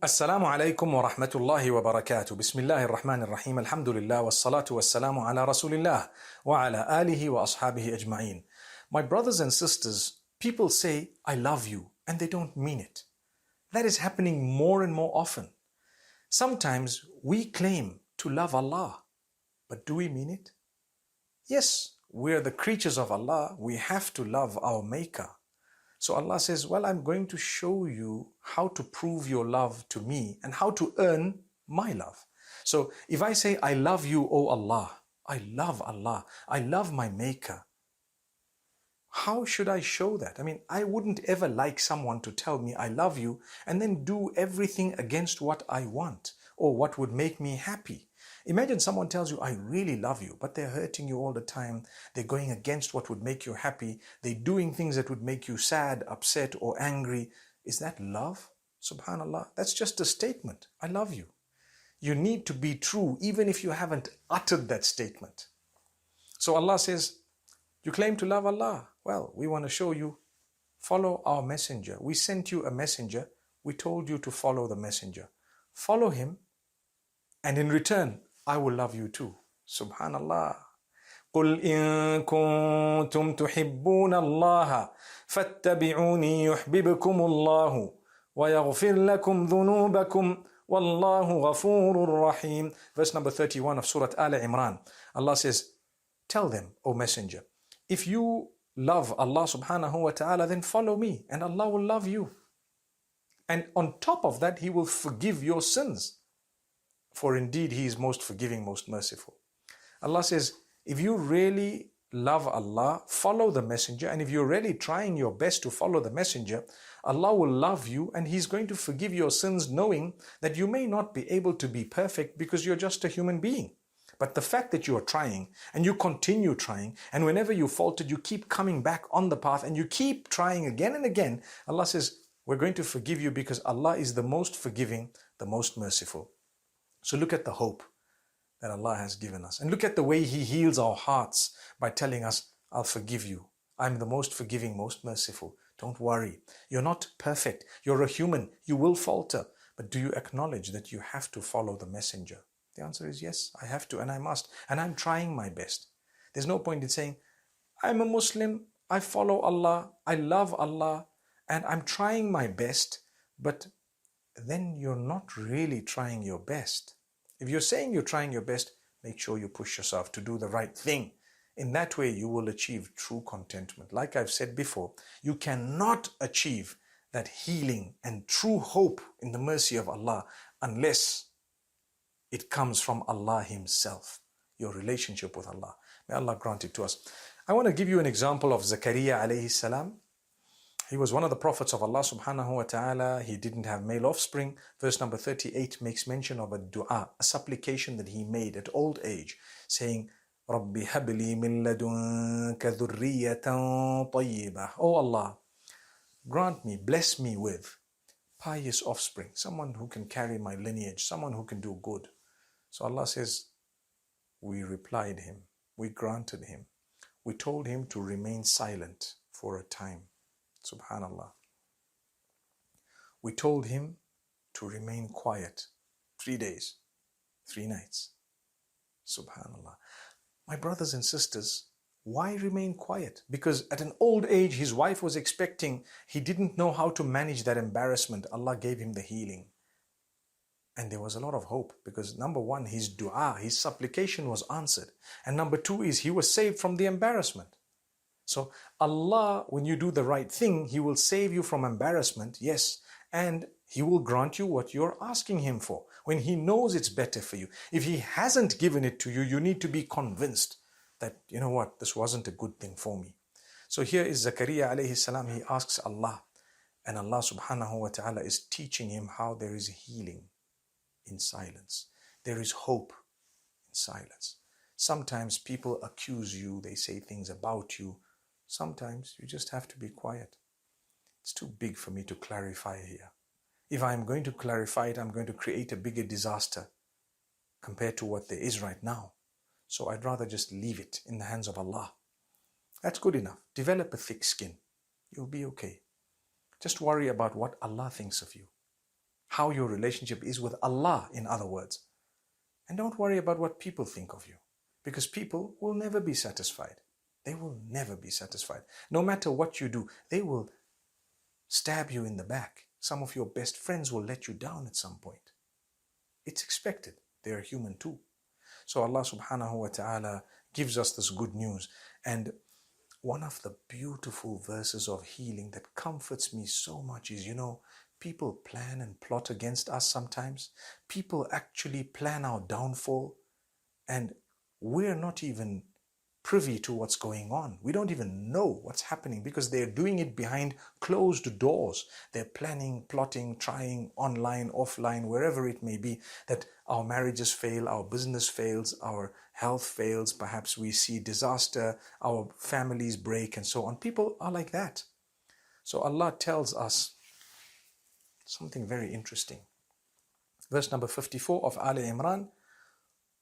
السلام عليكم ورحمة الله وبركاته. بسم الله الرحمن الرحيم. الحمد لله والصلاة والسلام على رسول الله وعلى آله وأصحابه أجمعين. My brothers and sisters, people say, I love you, and they don't mean it. That is happening more and more often. Sometimes we claim to love Allah, but do we mean it? Yes, we are the creatures of Allah. We have to love our Maker. So Allah says, well, I'm going to show you how to prove your love to me and how to earn my love. So if I say, I love you, O Allah, I love my Maker, how should I show that? I mean, I wouldn't ever like someone to tell me I love you and then do everything against what I want or what would make me happy. Imagine someone tells you, I really love you, but they're hurting you all the time. They're going against what would make you happy. They're doing things that would make you sad, upset, or angry. Is that love? Subhanallah. That's just a statement. I love you. You need to be true even if you haven't uttered that statement. So Allah says, you claim to love Allah. Well, we want to show you, follow our messenger. We sent you a messenger. We told you to follow the messenger. Follow him, and in return, I will love you too. Subhanallah. قُلْ إِن كُنتُمْ تُحِبُّونَ اللَّهَ فَاتَّبِعُونِي يُحْبِبْكُمُ اللَّهُ وَيَغْفِرْ لَكُمْ ذُنُوبَكُمْ وَاللَّهُ غَفُورٌ رَحِيمٌ. Verse number 31 of Surah Al Imran. Allah says, tell them, O Messenger, if you love Allah subhanahu wa ta'ala, then follow me and Allah will love you. And on top of that, He will forgive your sins. For indeed, He is most forgiving, most merciful. Allah says, if you really love Allah, follow the messenger. And if you're really trying your best to follow the messenger, Allah will love you and He's going to forgive your sins, knowing that you may not be able to be perfect because you're just a human being. But the fact that you are trying and you continue trying, and whenever you faltered, you keep coming back on the path and you keep trying again and again, Allah says, we're going to forgive you because Allah is the most forgiving, the most merciful. So look at the hope that Allah has given us. And look at the way He heals our hearts by telling us, I'll forgive you. I'm the most forgiving, most merciful. Don't worry. You're not perfect. You're a human. You will falter. But do you acknowledge that you have to follow the messenger? The answer is yes, I have to and I must. And I'm trying my best. There's no point in saying, I'm a Muslim, I follow Allah, I love Allah, and I'm trying my best, but then you're not really trying your best. If you're saying you're trying your best, make sure you push yourself to do the right thing. In that way, you will achieve true contentment. Like I've said before, you cannot achieve that healing and true hope in the mercy of Allah unless it comes from Allah Himself, your relationship with Allah. May Allah grant it to us. I want to give you an example of Zakaria alayhi salam. He was one of the prophets of Allah subhanahu wa ta'ala. He didn't have male offspring. Verse number 38 makes mention of a dua, a supplication that he made at old age, saying, Rabbi habli min ladunka dhurriyatan tayyibah. Oh Allah, grant me, bless me with pious offspring, someone who can carry my lineage, someone who can do good. So Allah says, we replied him, we granted him, we told him to remain silent for a time. Subhanallah. We told him to remain quiet 3 days, 3 nights. Subhanallah. My brothers and sisters, why remain quiet? Because at an old age, his wife was expecting. He didn't know how to manage that embarrassment. Allah gave him the healing. And there was a lot of hope because number one, his dua, his supplication was answered. And number two is he was saved from the embarrassment. So Allah, when you do the right thing, He will save you from embarrassment, yes, and He will grant you what you're asking Him for when He knows it's better for you. If He hasn't given it to you, you need to be convinced that, you know what, this wasn't a good thing for me. So here is Zakaria alayhi salam, he asks Allah, and Allah subhanahu wa ta'ala is teaching him how there is healing in silence. There is hope in silence. Sometimes people accuse you, they say things about you. Sometimes you just have to be quiet. It's too big for me to clarify here. If I'm going to clarify it, I'm going to create a bigger disaster compared to what there is right now. So I'd rather just leave it in the hands of Allah. That's good enough. Develop a thick skin. You'll be okay. Just worry about what Allah thinks of you. how your relationship is with Allah, in other words. And don't worry about what people think of you, because people will never be satisfied. They will never be satisfied. No matter what you do, they will stab you in the back. Some of your best friends will let you down at some point. It's expected. They are human too. So Allah subhanahu wa ta'ala gives us this good news. And one of the beautiful verses of healing that comforts me so much is, people plan and plot against us sometimes. People actually plan our downfall, and we're not even privy to what's going on. We don't even know what's happening because they're doing it behind closed doors. They're planning, plotting, trying online, offline, wherever it may be, that our marriages fail, our business fails, our health fails, perhaps we see disaster, our families break, and so on. People are like that. So Allah tells us something very interesting. Verse number 54 of Ali Imran,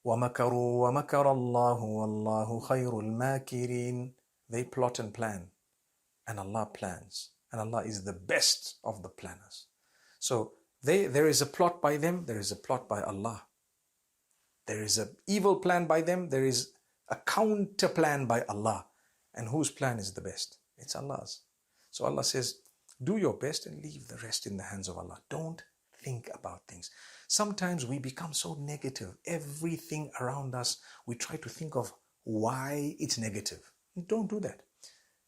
وَمَكَرُوا وَمَكَرَ اللَّهُ وَاللَّهُ خَيْرُ الْمَاكِرِينَ. They plot and plan, and Allah plans, and Allah is the best of the planners. So there is a plot by them, there is a plot by Allah. There is an evil plan by them, there is a counter plan by Allah. And whose plan is the best? It's Allah's. So Allah says, do your best and leave the rest in the hands of Allah. Don't think about things. Sometimes we become so negative. Everything around us, we try to think of why it's negative. Don't do that.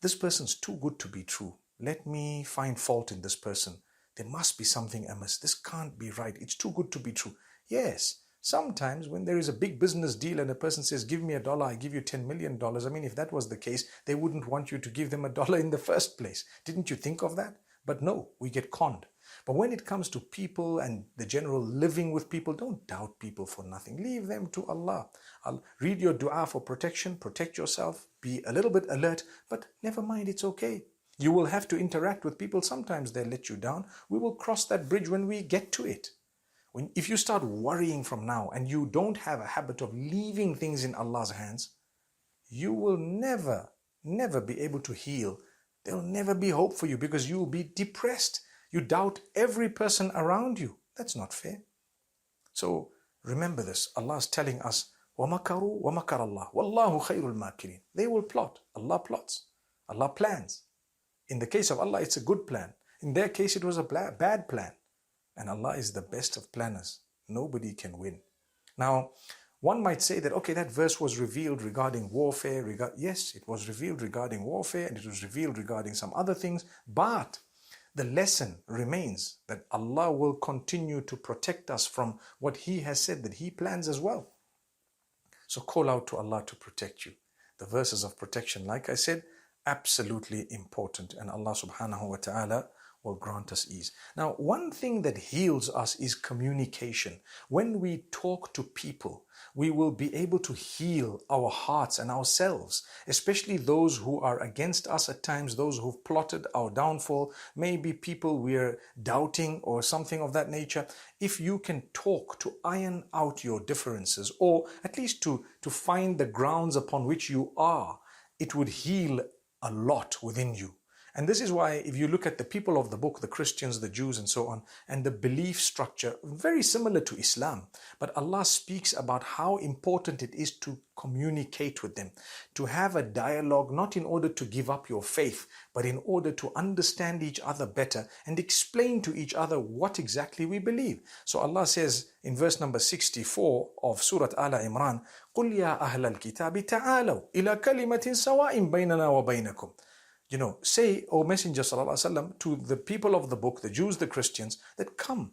This person's too good to be true. Let me find fault in this person. There must be something amiss. This can't be right. It's too good to be true. Yes, sometimes when there is a big business deal and a person says, give me $1, I give you $10 million. I mean, if that was the case, they wouldn't want you to give them $1 in the first place. Didn't you think of that? But no, we get conned. But when it comes to people and the general living with people, don't doubt people for nothing. Leave them to Allah. Read your dua for protection, protect yourself, be a little bit alert, but never mind, it's okay. You will have to interact with people. Sometimes they'll let you down. We will cross that bridge when we get to it. If you start worrying from now and you don't have a habit of leaving things in Allah's hands, you will never be able to heal. There will never be hope for you because you will be depressed. You doubt every person around you. That's not fair. So remember this. Allah is telling us, وَمَكَرُوا وَمَكَرَ اللَّهُ وَاللَّهُ خَيْرُ الْمَاكِرِينَ. They will plot. Allah plots. Allah plans. In the case of Allah, it's a good plan. In their case, it was a bad plan. And Allah is the best of planners. Nobody can win. Now, one might say that, okay, that verse was revealed regarding warfare. Yes, it was revealed regarding warfare and it was revealed regarding some other things. But the lesson remains that Allah will continue to protect us from what He has said that He plans as well. So call out to Allah to protect you. The verses of protection, like I said, absolutely important. And Allah subhanahu wa ta'ala will grant us ease. Now, one thing that heals us is communication. When we talk to people, we will be able to heal our hearts and ourselves, especially those who are against us at times, those who've plotted our downfall, maybe people we're doubting or something of that nature. If you can talk to iron out your differences, or at least to find the grounds upon which you are, it would heal a lot within you. And this is why if you look at the people of the book, the Christians, the Jews and so on, and the belief structure, very similar to Islam. But Allah speaks about how important it is to communicate with them, to have a dialogue, not in order to give up your faith, but in order to understand each other better and explain to each other what exactly we believe. So Allah says in verse number 64 of Surah Al Imran, قُلْ يَا أَهْلَ الْكِتَابِ تَعَالَوْا إِلَى كَلِمَةٍ سَوَاءٍ بَيْنَنَا وَبَيْنَكُمْ. Say, O Messenger sallallahu alaihi wasallam, to the people of the book, the Jews, the Christians, that come,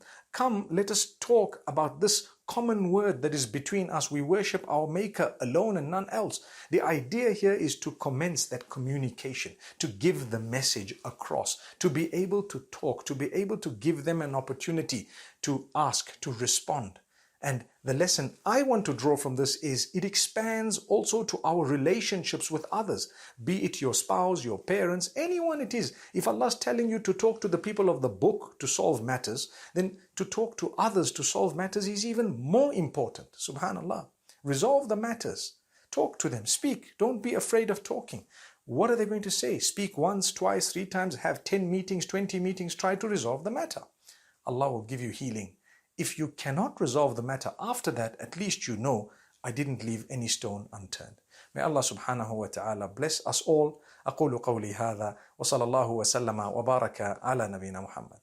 let us talk about this common word that is between us. We worship our Maker alone and none else. The idea here is to commence that communication, to give the message across, to be able to talk, to be able to give them an opportunity to ask, to respond. And the lesson I want to draw from this is it expands also to our relationships with others, be it your spouse, your parents, anyone it is. If Allah is telling you to talk to the people of the book to solve matters, then to talk to others to solve matters is even more important. Subhanallah. Resolve the matters. Talk to them. Speak. Don't be afraid of talking. What are they going to say? Speak once, twice, 3 times, have 10 meetings, 20 meetings. Try to resolve the matter. Allah will give you healing. If you cannot resolve the matter after that, at least you know I didn't leave any stone unturned. May Allah subhanahu wa ta'ala bless us all. أقول قولي هذا وصلى الله وسلم وبارك على نبينا محمد.